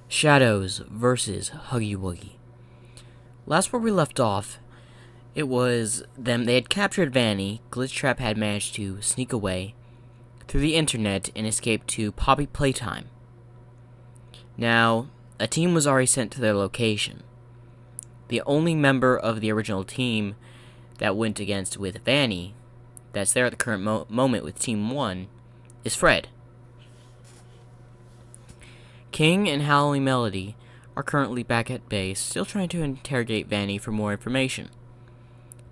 Shadows versus Huggy Wuggy. Last where we left off, it was them. They had captured Vanny. Glitchtrap had managed to sneak away through the internet and escape to Poppy Playtime. Now, a team was already sent to their location. The only member of the original team that went against with Vanny, that's there at the current moment with Team 1, is Fred. King and Howling Melody are currently back at base, still trying to interrogate Vanny for more information.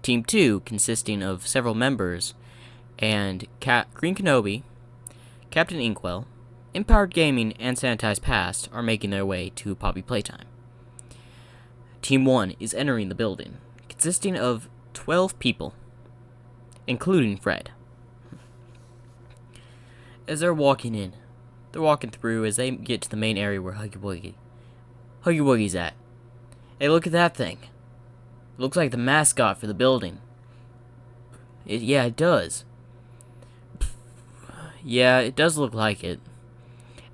Team 2, consisting of several members, and Green Kenobi, Captain Inkwell, Empowered Gaming, and Sanitized Past are making their way to Poppy Playtime. Team 1 is entering the building, consisting of 12 people, including Fred. As they're walking in, they're walking through as they get to the main area where Huggy Wuggy's at. Hey, look at that thing. It looks like the mascot for the building. Yeah, it does. Yeah, it does look like it.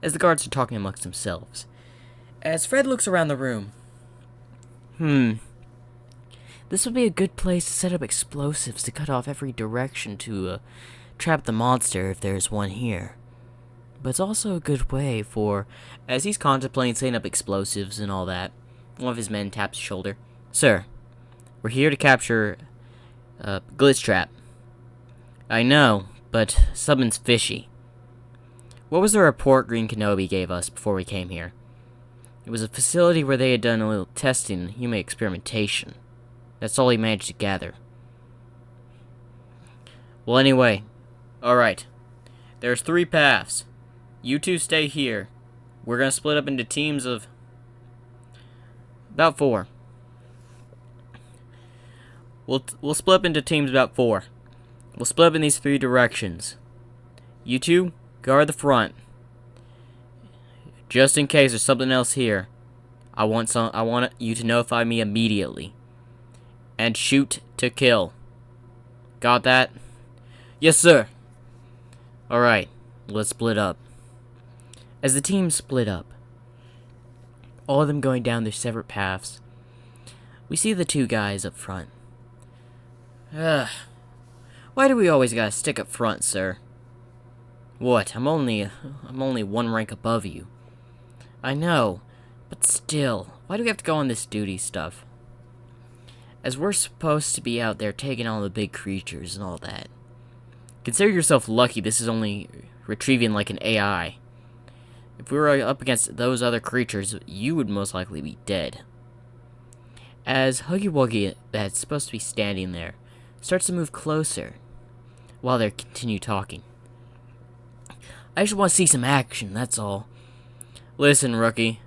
As the guards are talking amongst themselves. As Fred looks around the room. This would be a good place to set up explosives to cut off every direction to trap the monster if there's one here. But it's also a good way for, as he's contemplating setting up explosives and all that, one of his men taps his shoulder. Sir, we're here to capture Glitchtrap. I know, but something's fishy. What was the report Green Kenobi gave us before we came here? It was a facility where they had done a little testing and human experimentation. That's all he managed to gather. Well, anyway, alright. There's 3 paths. You two stay here. We're gonna split up into teams of about 4. We'll split up into teams about 4. We'll split up in these 3 directions. You two guard the front. Just in case there's something else here. I want you to notify me immediately. And shoot to kill. Got that? Yes, sir. Alright, let's split up. As the teams split up, all of them going down their separate paths, we see the 2 guys up front. Why do we always gotta stick up front, sir? What? I'm only 1 rank above you. I know, but still, why do we have to go on this duty stuff? As we're supposed to be out there taking on the big creatures and all that. Consider yourself lucky this is only retrieving like an AI. If we were up against those other creatures, you would most likely be dead. As Huggy Wuggy, that's supposed to be standing there, starts to move closer, while they continue talking. I just want to see some action, that's all. Listen, rookie.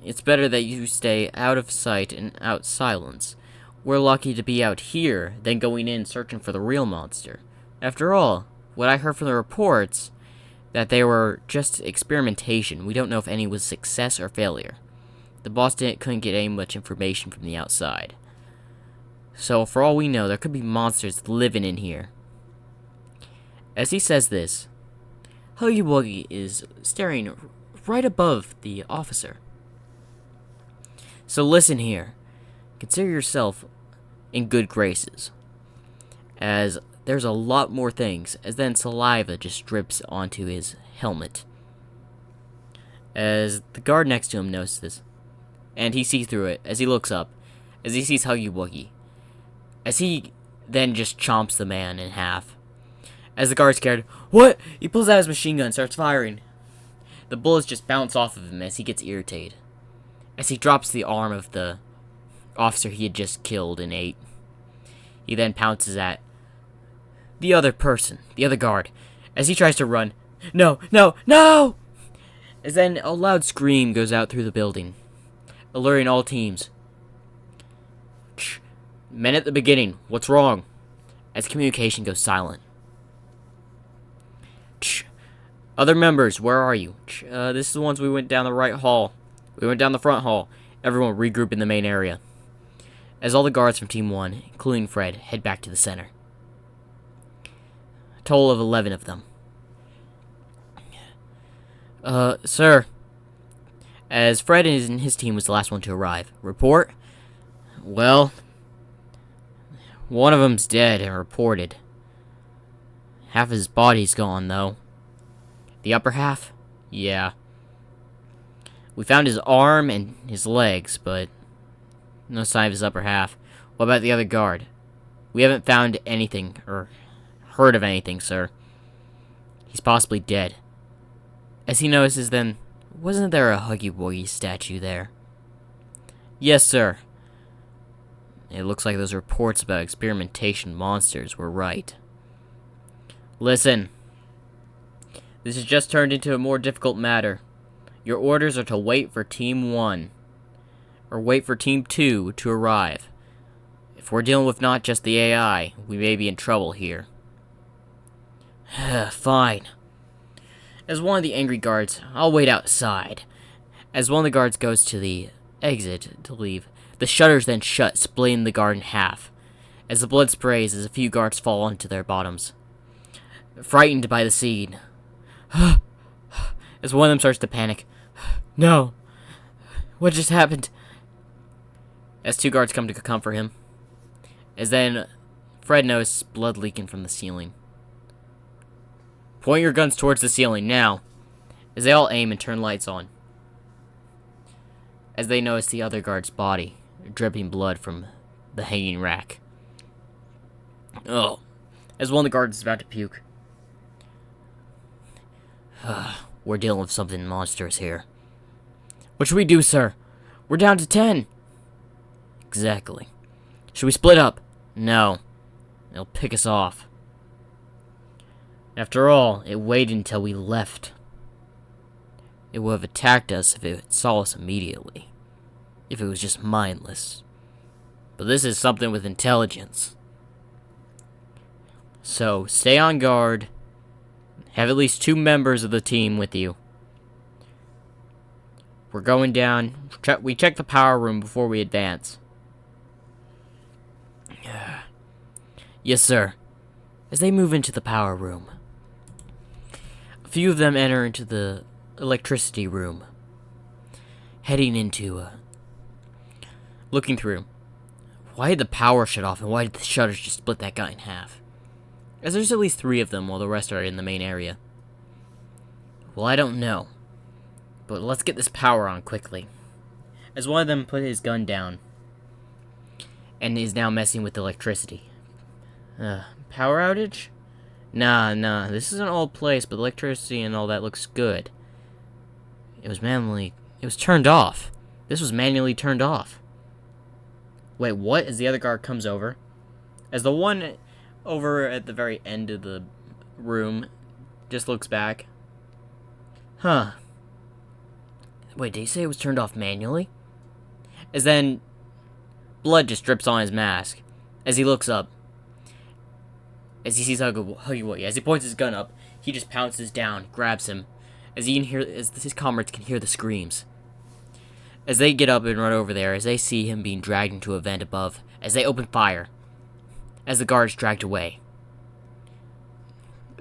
It's better that you stay out of sight and out silence. We're lucky to be out here than going in searching for the real monster. After all, what I heard from the reports, that they were just experimentation. We don't know if any was success or failure. The boss couldn't get any much information from the outside. So, for all we know, there could be monsters living in here. As he says this, Huggy Wuggy is staring right above the officer. So listen here. Consider yourself in good graces. As there's a lot more things, as then saliva just drips onto his helmet. As the guard next to him notices, and he sees through it, as he looks up, as he sees Huggy Wuggy. As he then just chomps the man in half. As the guard's scared, what? He pulls out his machine gun and starts firing. The bullets just bounce off of him as he gets irritated. As he drops the arm of the officer he had just killed and ate. He then pounces at the other person, the other guard, as he tries to run. No, no, no! As then a loud scream goes out through the building, alerting all teams. Men at the beginning, what's wrong? As communication goes silent. Other members, where are you? This is the ones we went down the right hall. We went down the front hall. Everyone regroup in the main area. As all the guards from Team 1, including Fred, head back to the center. A total of 11 of them. Sir. as Fred and his team was the last one to arrive. Report? Well, one of them's dead and reported. Half his body's gone, though. The upper half? Yeah. We found his arm and his legs, but no sign of his upper half. What about the other guard? We haven't found anything, or heard of anything, sir. He's possibly dead. As he notices, then, wasn't there a Huggy Wuggy statue there? Yes, sir. It looks like those reports about experimentation monsters were right. Listen. This has just turned into a more difficult matter. Your orders are to wait for Team 1, or wait for Team 2 to arrive. If we're dealing with not just the AI, we may be in trouble here. Fine. As one of the angry guards, I'll wait outside. As one of the guards goes to the exit to leave, the shutters then shut, splitting the guard in half. As the blood sprays, as a few guards fall onto their bottoms. Frightened by the scene. As one of them starts to panic. No. What just happened? As two guards come to comfort him. As then, Fred notices blood leaking from the ceiling. Point your guns towards the ceiling, now. As they all aim and turn lights on. As they notice the other guard's body, dripping blood from the hanging rack. Oh. As one of the guards is about to puke. We're dealing with something monstrous here. What should we do, sir? We're down to 10. Exactly. Should we split up? No. It'll pick us off. After all, it waited until we left. It would have attacked us if it saw us immediately. If it was just mindless. But this is something with intelligence. So, stay on guard. Have at least 2 members of the team with you. We're going down. We check the power room before we advance. Yes, sir. As they move into the power room, a few of them enter into the electricity room, heading into looking through. Why did the power shut off, and why did the shutters just split that guy in half? As there's at least 3 of them, while the rest are in the main area. Well, I don't know. But let's get this power on quickly. As one of them put his gun down, and is now messing with electricity. Power outage? Nah, this is an old place, but electricity and all that looks good. It was turned off. This was manually turned off. Wait, what? As the other guard comes over. As the one over at the very end of the room just looks back. Huh. Wait, did he say it was turned off manually? As then, blood just drips on his mask. As he looks up. As he sees Huggy Wuggy. As he points his gun up, he just pounces down, grabs him. As his comrades can hear the screams. As they get up and run over there, as they see him being dragged into a vent above. As they open fire. As the guard is dragged away.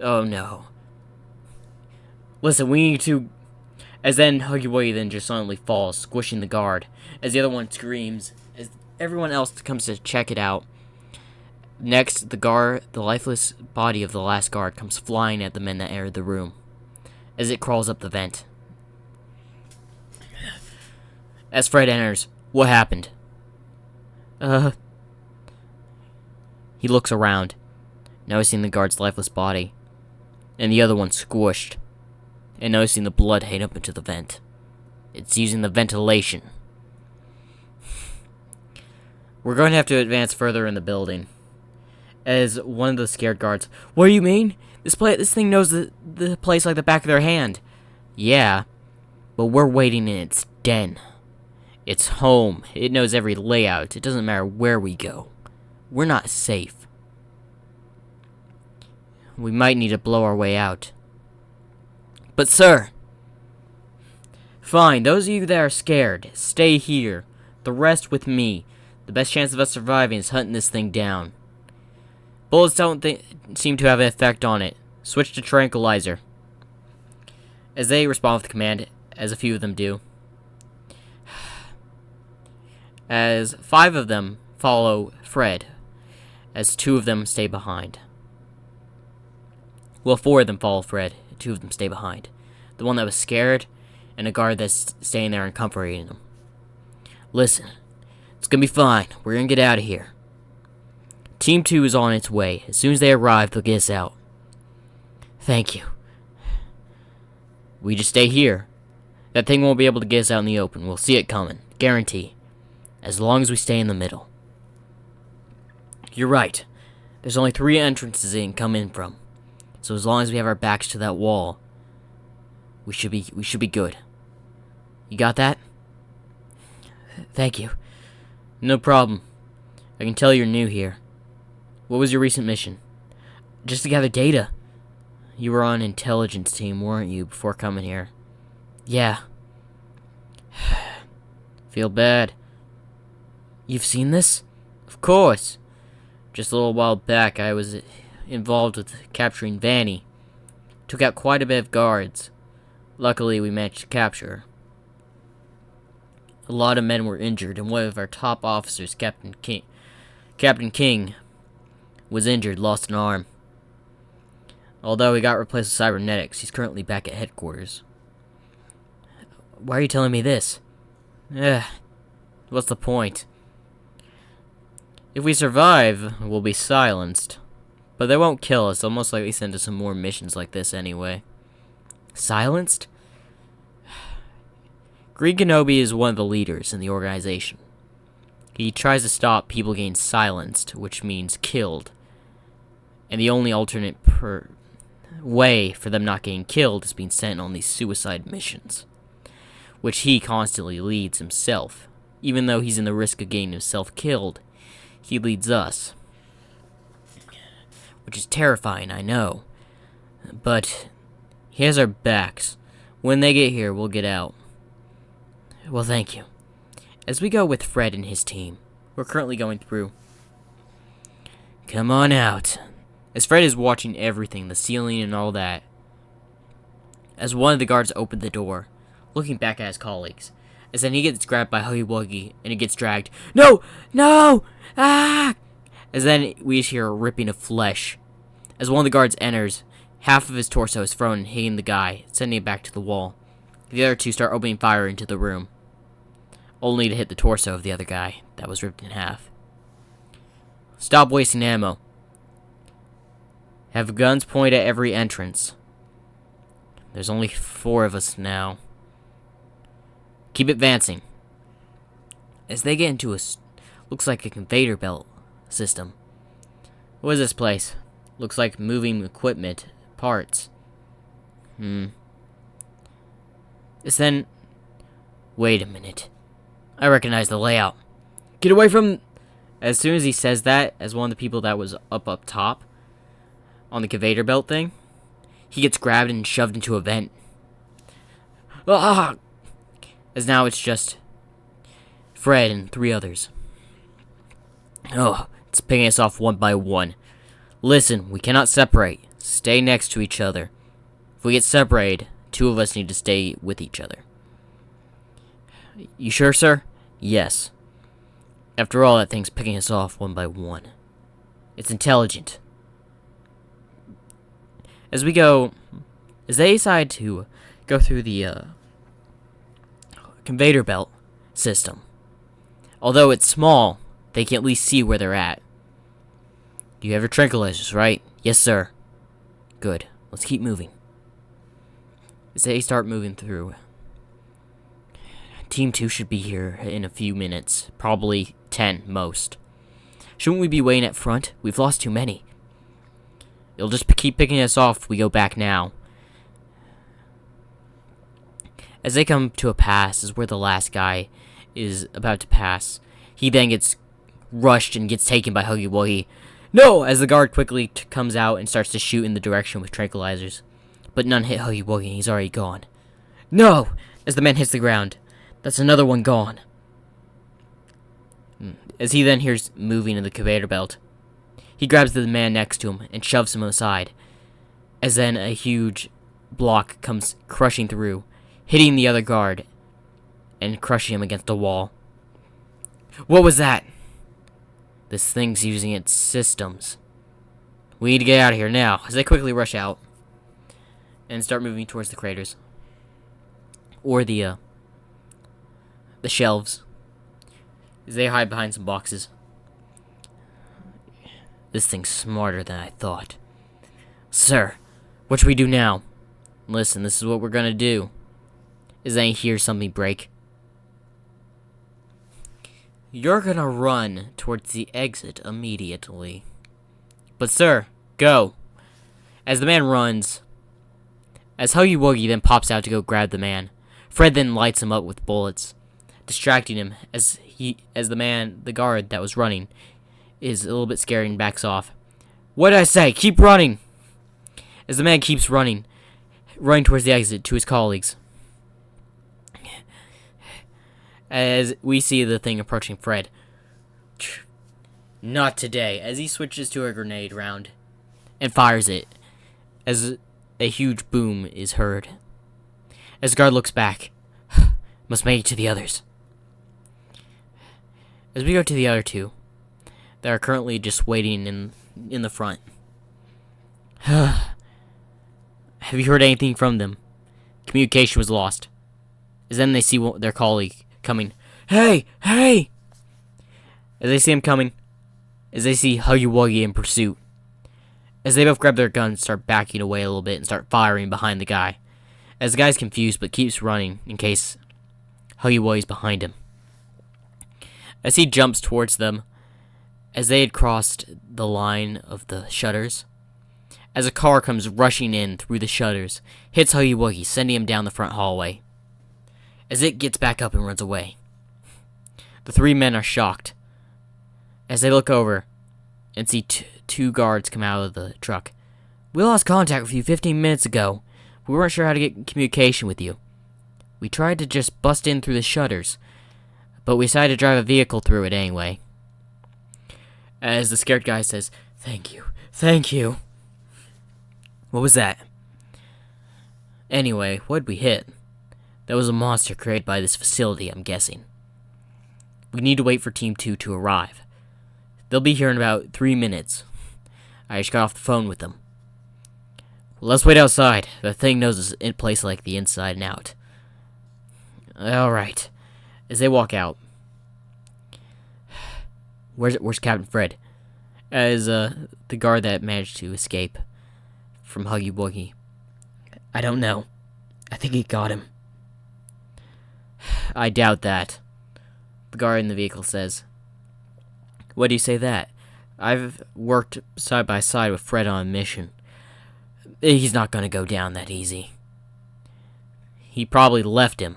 Oh no. Listen, we need to... As then Huggy Wuggy then just suddenly falls, squishing the guard. As the other one screams. As everyone else comes to check it out. Next, the lifeless body of the last guard comes flying at the men that entered the room. As it crawls up the vent. As Fred enters, what happened? He looks around, noticing the guard's lifeless body, and the other one squished, and noticing the blood hang up into the vent. It's using the ventilation. We're going to have to advance further in the building. As one of the scared guards, what do you mean? This thing knows the place like the back of their hand. Yeah, but we're waiting in its den. It's home. It knows every layout. It doesn't matter where we go. We're not safe. We might need to blow our way out. But sir! Fine, those of you that are scared, stay here. The rest with me. The best chance of us surviving is hunting this thing down. Bullets don't seem to have an effect on it. Switch to tranquilizer. As they respond with the command, as a few of them do. as 5 of them follow Fred, as 2 of them stay behind. Well, 4 of them follow Fred, 2 of them stay behind. The one that was scared, and a guard that's staying there and comforting him. Listen, it's gonna be fine. We're gonna get out of here. Team 2 is on its way. As soon as they arrive, they'll get us out. Thank you. We just stay here. That thing won't be able to get us out in the open. We'll see it coming. Guarantee. As long as we stay in the middle. You're right. There's only 3 entrances they can come in from. So as long as we have our backs to that wall, we should be good. You got that? Thank you. No problem. I can tell you're new here. What was your recent mission? Just to gather data. You were on intelligence team, weren't you, before coming here? Yeah. Feel bad. You've seen this? Of course. Just a little while back, I was involved with capturing Vanny. Took out quite a bit of guards. Luckily, we managed to capture her. A lot of men were injured, and one of our top officers, Captain King, was injured, lost an arm. Although he got replaced with cybernetics, he's currently back at headquarters. Why are you telling me this? What's the point? If we survive, we'll be silenced. But they won't kill us, they'll most likely send us some more missions like this anyway. Silenced? Green Kenobi is one of the leaders in the organization. He tries to stop people getting silenced, which means killed. And the only alternate way for them not getting killed is being sent on these suicide missions, which he constantly leads himself. Even though he's in the risk of getting himself killed, he leads us. Which is terrifying, I know. But he has our backs. When they get here, we'll get out. Well, thank you. As we go with Fred and his team, we're currently going through. Come on out. As Fred is watching everything, the ceiling and all that, as one of the guards opened the door, looking back at his colleagues, as then he gets grabbed by Huggy Wuggy, and he gets dragged. No! No! Ah! As then we hear a ripping of flesh. As one of the guards enters, half of his torso is thrown and hitting the guy, sending him back to the wall. The other 2 start opening fire into the room, only to hit the torso of the other guy that was ripped in half. Stop wasting ammo. Have guns pointed at every entrance. There's only 4 of us now. Keep advancing. As they get into looks like a conveyor belt system. What is this place? Looks like moving equipment, parts. It's then. Wait a minute. I recognize the layout. Get away from. As soon as he says that, as one of the people that was up top on the conveyor belt thing, he gets grabbed and shoved into a vent. Ah! As now it's just Fred and 3 others. Oh, it's picking us off one by one. Listen, we cannot separate. Stay next to each other. If we get separated, 2 of us need to stay with each other. You sure, sir? Yes. After all, that thing's picking us off one by one. It's intelligent. As they decide to go through the conveyor belt system, although it's small, they can at least see where they're at. You have your tranquilizers, right? Yes, sir. Good. Let's keep moving. As they start moving through, Team 2 should be here in a few minutes. Probably 10, most. Shouldn't we be waiting at front? We've lost too many. It'll just keep picking us off if we go back now. As they come to a pass, is where the last guy is about to pass. He then gets rushed and gets taken by Huggy Wuggy. No! As the guard quickly comes out and starts to shoot in the direction with tranquilizers. But none hit Huggy Wuggy, he's already gone. No! As the man hits the ground. That's another one gone. As he then hears moving in the conveyor belt, he grabs the man next to him and shoves him aside. As then a huge block comes crushing through, hitting the other guard and crushing him against the wall. What was that? This thing's using its systems. We need to get out of here now, as they quickly rush out and start moving towards the craters. Or the shelves. As they hide behind some boxes. This thing's smarter than I thought. Sir, what should we do now? Listen, this is what we're gonna do. As I hear something break. You're gonna run towards the exit immediately. But sir, go. As the man runs, as Huggy Wuggy then pops out to go grab the man, Fred then lights him up with bullets, distracting him as the guard that was running is a little bit scared and backs off. What did I say? Keep running! As the man keeps running towards the exit to his colleagues. As we see the thing approaching Fred. Not today, as he switches to a grenade round and fires it, as a huge boom is heard. As the guard looks back, must make it to the others. As we go to the other two, that are currently just waiting in the front. Have you heard anything from them? Communication was lost. As then they see their colleague coming. Hey! Hey! As they see him coming, as they see Huggy Wuggy in pursuit. As they both grab their guns, start backing away a little bit and start firing behind the guy. As the guy's confused but keeps running in case Huggy Wuggy's behind him. As he jumps towards them, as they had crossed the line of the shutters, as a car comes rushing in through the shutters, hits Huggy Wuggy, sending him down the front hallway. As it gets back up and runs away. The three men are shocked as they look over and see two guards come out of the truck. We lost contact with you 15 minutes ago. We weren't sure how to get in communication with you. We tried to just bust in through the shutters, but we decided to drive a vehicle through it anyway. As the scared guy says, Thank you. Thank you. What was that? Anyway, what'd we hit? That was a monster created by this facility, I'm guessing. We need to wait for Team 2 to arrive. They'll be here in about 3 minutes. I just got off the phone with them. Well, let's wait outside. The thing knows this place like the inside and out. Alright. As they walk out. Where's Captain Fred? As the guard that managed to escape from Huggy Wuggy. I don't know. I think he got him. I doubt that. The guard in the vehicle says. What do you say that? I've worked side by side with Fred on a mission. He's not gonna go down that easy. He probably left him.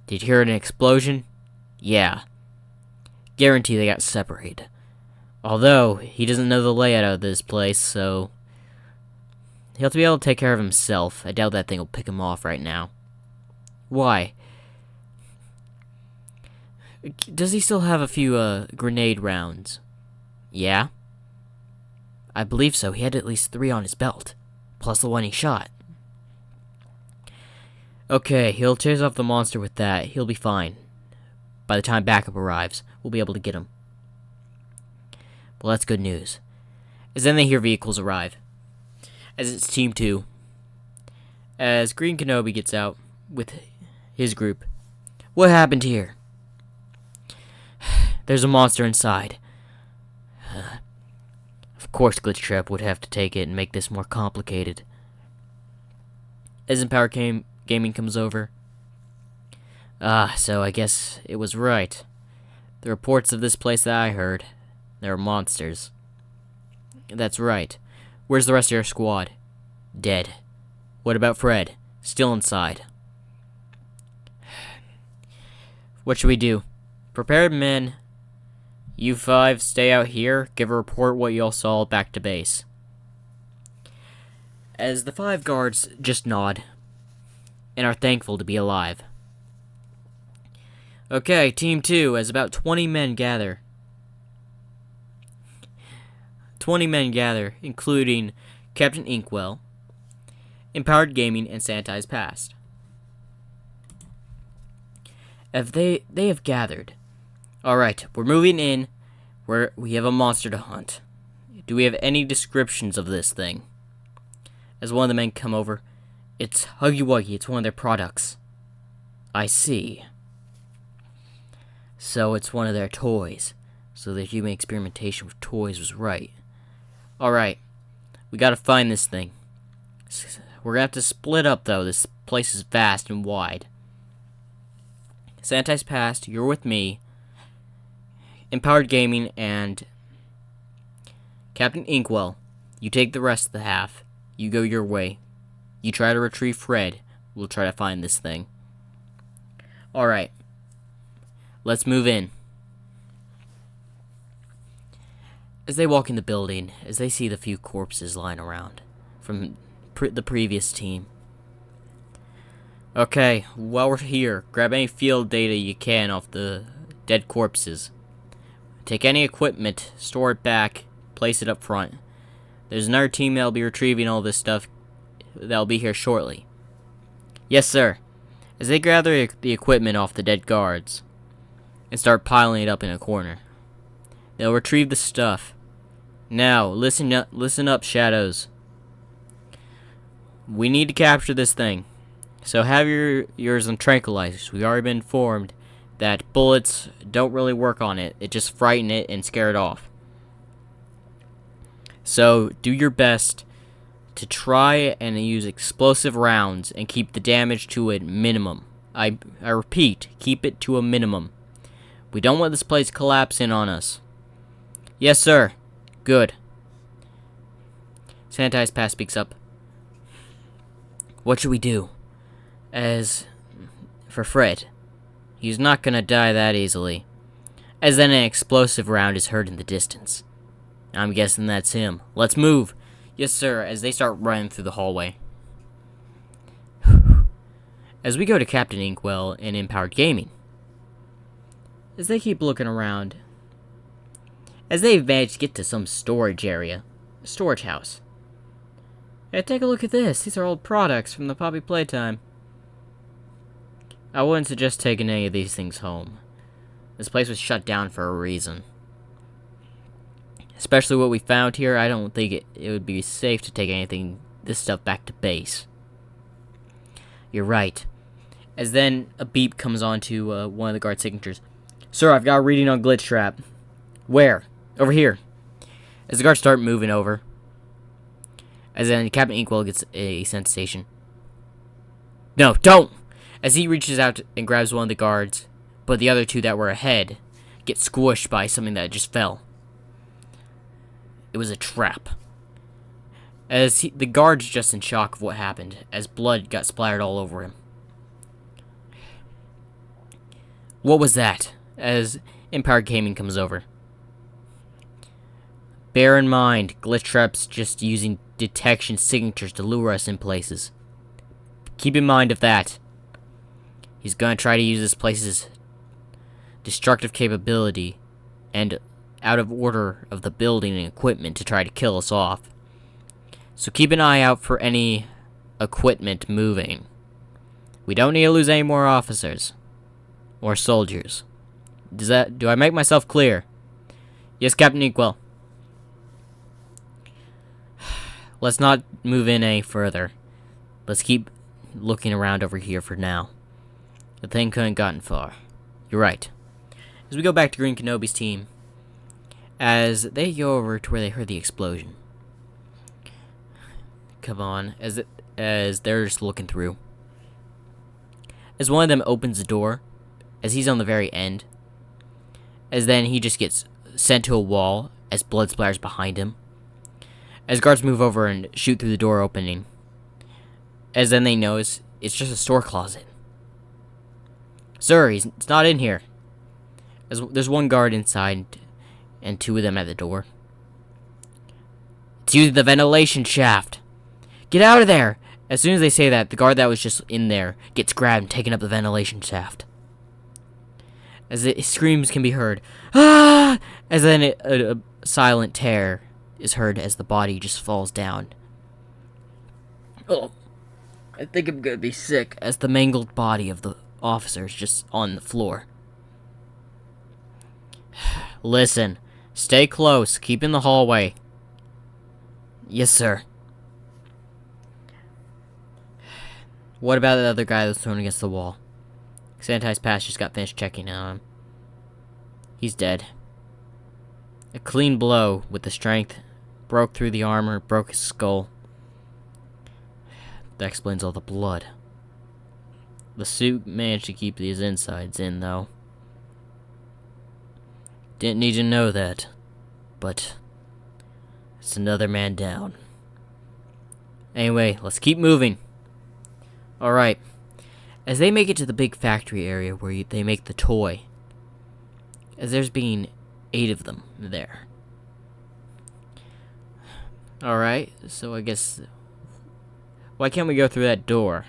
Did you hear an explosion? Yeah. Guarantee they got separated. Although, he doesn't know the layout of this place, so he'll have to be able to take care of himself. I doubt that thing will pick him off right now. Why? Does he still have a few, grenade rounds? Yeah? I believe so. He had at least 3 on his belt. Plus the one he shot. Okay, he'll chase off the monster with that. He'll be fine. By the time backup arrives, we'll be able to get him. Well, that's good news. As then they hear vehicles arrive. As it's Team 2. As Green Kenobi gets out with his group. What happened here? There's a monster inside. Of course Glitch Trap would have to take it and make this more complicated. As Empower Gaming comes over. So I guess it was right. The reports of this place that I heard, there are monsters. That's right. Where's the rest of your squad? Dead. What about Fred? Still inside. What should we do? Prepared men. You 5 stay out here, give a report what you all saw back to base. As the 5 guards just nod, and are thankful to be alive. Okay, Team 2, as about 20 men gather. 20 men gather, including Captain Inkwell, Empowered Gaming, and Sanitized Past. If they have gathered, Alright, we're moving in. We have a monster to hunt. Do we have any descriptions of this thing? As one of the men come over, it's Huggy Wuggy. It's one of their products. I see. So it's one of their toys. So the human experimentation with toys was right. Alright, we gotta find this thing. We're gonna have to split up, though. This place is vast and wide. Sanitized Past, you're with me. Empowered Gaming and Captain Inkwell. You take the rest of the half. You go your way. You try to retrieve Fred. We'll try to find this thing. Alright. Let's move in. As they walk in the building, as they see the few corpses lying around from the previous team. Okay, while we're here, grab any field data you can off the dead corpses. Take any equipment, store it back, place it up front. There's another team that'll be retrieving all this stuff that'll be here shortly. Yes, sir. As they gather the equipment off the dead guards and start piling it up in a corner, they'll retrieve the stuff. Now, listen up, Shadows. We need to capture this thing. So have yours on tranquilizers. We've already been informed that bullets don't really work on it. It just frighten it and scare it off. So do your best to try and use explosive rounds and keep the damage to a minimum. I repeat, keep it to a minimum. We don't want this place collapsing on us. Yes, sir. Good. Sanitized Past speaks up. What should we do? As for Fred, he's not gonna die that easily. As then an explosive round is heard in the distance. I'm guessing that's him. Let's move. Yes, sir, as they start running through the hallway. As we go to Captain Inkwell and Empowered Gaming. As they keep looking around. As they've managed to get to some storage area. A storage house. Hey, take a look at this. These are old products from the Poppy Playtime. I wouldn't suggest taking any of these things home. This place was shut down for a reason. Especially what we found here, I don't think it would be safe to take this stuff back to base. You're right. As then a beep comes onto one of the guard signatures. Sir, I've got a reading on Glitch Trap. Where? Over here. As the guards start moving over. As then Captain Inkwell gets a sensation. No, don't! As he reaches out and grabs one of the guards, but the other two that were ahead get squished by something that just fell. It was a trap. As the guard's just in shock of what happened, as blood got splattered all over him. What was that? As Empowered Gaming comes over. Bear in mind, Glitch Trap's just using detection signatures to lure us in places. Keep in mind of that. He's gonna try to use this place's destructive capability and out of order of the building and equipment to try to kill us off. So keep an eye out for any equipment moving. We don't need to lose any more officers. Or soldiers. Do I make myself clear? Yes, Captain Inkwell. Let's not move in any further. Let's keep looking around over here for now. The thing couldn't have gotten far. You're right. As we go back to Green Kenobi's team, as they go over to where they heard the explosion. Come on, as they're just looking through. As one of them opens the door, as he's on the very end, as then he just gets sent to a wall as blood splatters behind him. As guards move over and shoot through the door opening. As then they notice it's just a store closet. Sir, it's not in here. As there's one guard inside and two of them at the door. It's using the ventilation shaft. Get out of there! As soon as they say that, the guard that was just in there gets grabbed and taken up the ventilation shaft. As the screams can be heard. Ah! As then a silent tear is heard as the body just falls down. Oh, I think I'm gonna be sick. As the mangled body of the officer is just on the floor. Listen, stay close. Keep in the hallway. Yes, sir. What about the other guy that's thrown against the wall? S.H.A.D.W.S just got finished checking on him. He's dead. A clean blow with the strength. Broke through the armor, broke his skull. That explains all the blood. The suit managed to keep these insides in, though. Didn't need to know that. But it's another man down. Anyway, let's keep moving. Alright. As they make it to the big factory area where they make the toy, as there's being 8 of them there. Alright, so I guess... Why can't we go through that door?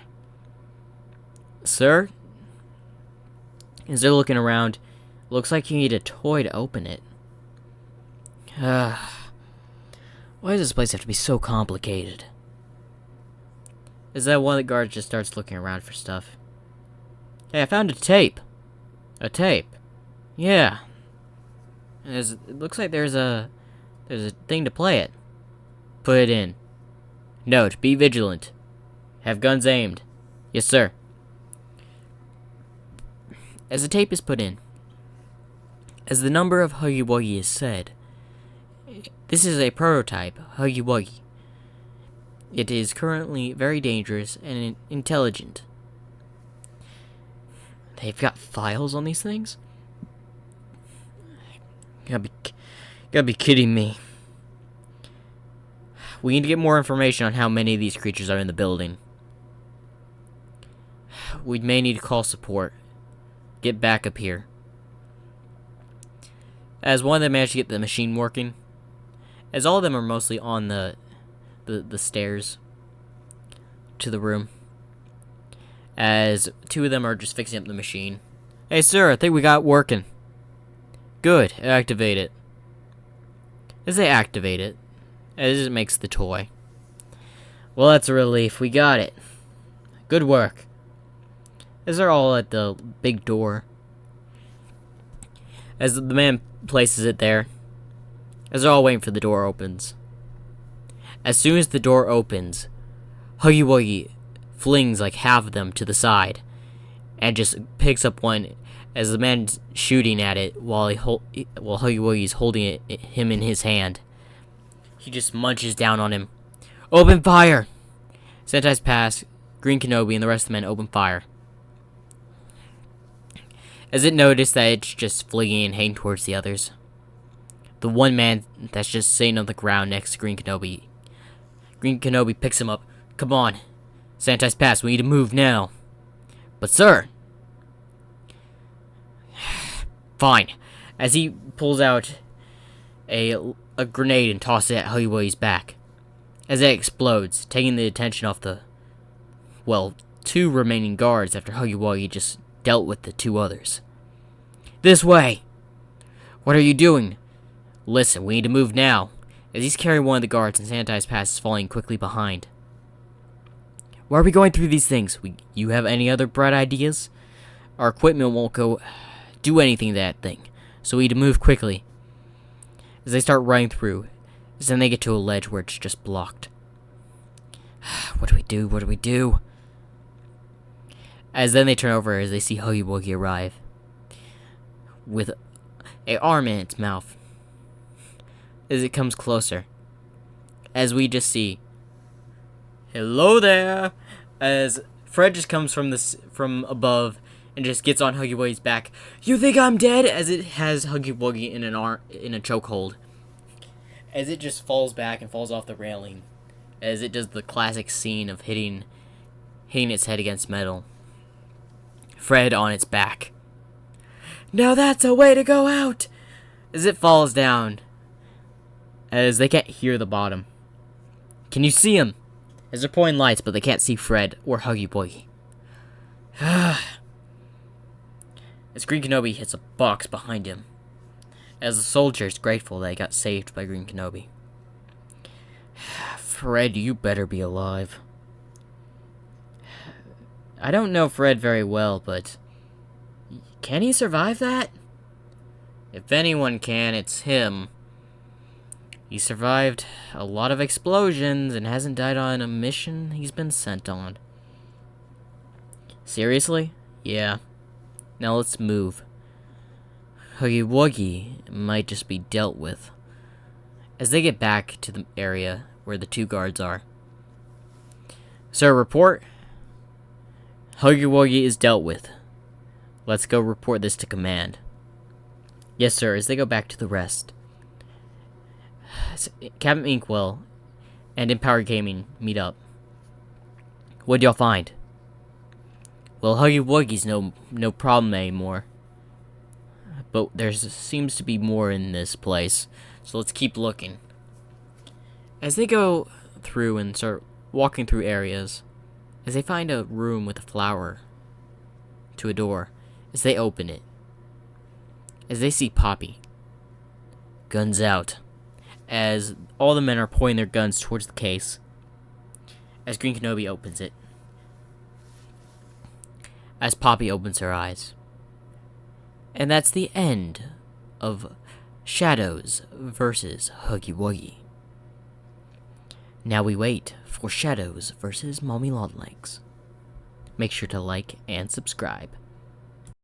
Sir? As they're looking around, looks like you need a toy to open it. Why does this place have to be so complicated? Is that one of the guards just starts looking around for stuff? Hey, I found a tape. A tape. Yeah. It looks like there's a thing to play it. Put it in. Note, be vigilant. Have guns aimed. Yes, sir. As the tape is put in, as the number of Huggy Wuggy is said, this is a prototype, Huggy Wuggy. It is currently very dangerous and intelligent. They've got files on these things? Gotta be kidding me. We need to get more information on how many of these creatures are in the building. We may need to call support. Get back up here. As one of them managed to get the machine working, as all of them are mostly on the stairs to the room, as 2 of them are just fixing up the machine. Hey, sir, I think we got it working. Good, activate it. As they activate it, as it makes the toy. Well, that's a relief. We got it. Good work. As they're all at the big door, as the man places it there, as they're all waiting for the door opens. As soon as the door opens, Huggy Wuggy flings like half of them to the side, and just picks up one as the man's shooting at it while Huggy Wuggy's holding him in his hand. He just munches down on him. Open fire! S.H.A.D.W.S, Green Kenobi, and the rest of the men open fire. As it noticed that it's just flinging and heading towards the others. The one man that's just sitting on the ground next to Green Kenobi picks him up. Come on. S.H.A.D.W.S, we need to move now. But sir! Fine. As he pulls out a grenade and tosses it at Huggy Wuggy's back. As it explodes, taking the attention off the, 2 remaining guards after Huggy Wuggy just dealt with the 2 others. This way! What are you doing? Listen, we need to move now. As he's carrying one of the guards and S.H.A.D.W.S is falling quickly behind. Why are we going through these things? You have any other bright ideas? Our equipment won't go do anything to that thing, so we need to move quickly. As they start running through, then they get to a ledge where it's just blocked. What do we do? What do we do? As then they turn over as they see Huggy Wuggy arrive. With an arm in its mouth. As it comes closer. As we just see. Hello there! As Fred just comes from above and just gets on Huggy Wuggy's back. You think I'm dead? As it has Huggy Wuggy in a chokehold. As it just falls back and falls off the railing. As it does the classic scene of hitting its head against metal. Fred on its back. Now that's a way to go out! As it falls down. As they can't hear the bottom. Can you see him? As they're pointing lights, but they can't see Fred or Huggy Wuggy. As Green Kenobi hits a box behind him. As the soldier is grateful that he got saved by Green Kenobi. Fred, you better be alive. I don't know Fred very well, but can he survive that? If anyone can, it's him. He survived a lot of explosions and hasn't died on a mission he's been sent on. Seriously? Yeah. Now let's move. Huggy Wuggy might just be dealt with. As they get back to the area where the two guards are. Sir, report. Huggy Wuggy is dealt with. Let's go report this to command. Yes, sir, as they go back to the rest. Captain Inkwell and Empower Gaming meet up. What'd y'all find? Well, Huggy Wuggy's no problem anymore. But there seems to be more in this place. So let's keep looking. As they go through and start walking through areas, as they find a room with a flower to a door, as they open it, as they see Poppy, guns out, as all the men are pointing their guns towards the case, as Green Kenobi opens it, as Poppy opens her eyes. And that's the end of Shadows versus Huggy Wuggy. Now we wait for Shadows versus Mommy Longlegs. Make sure to like and subscribe.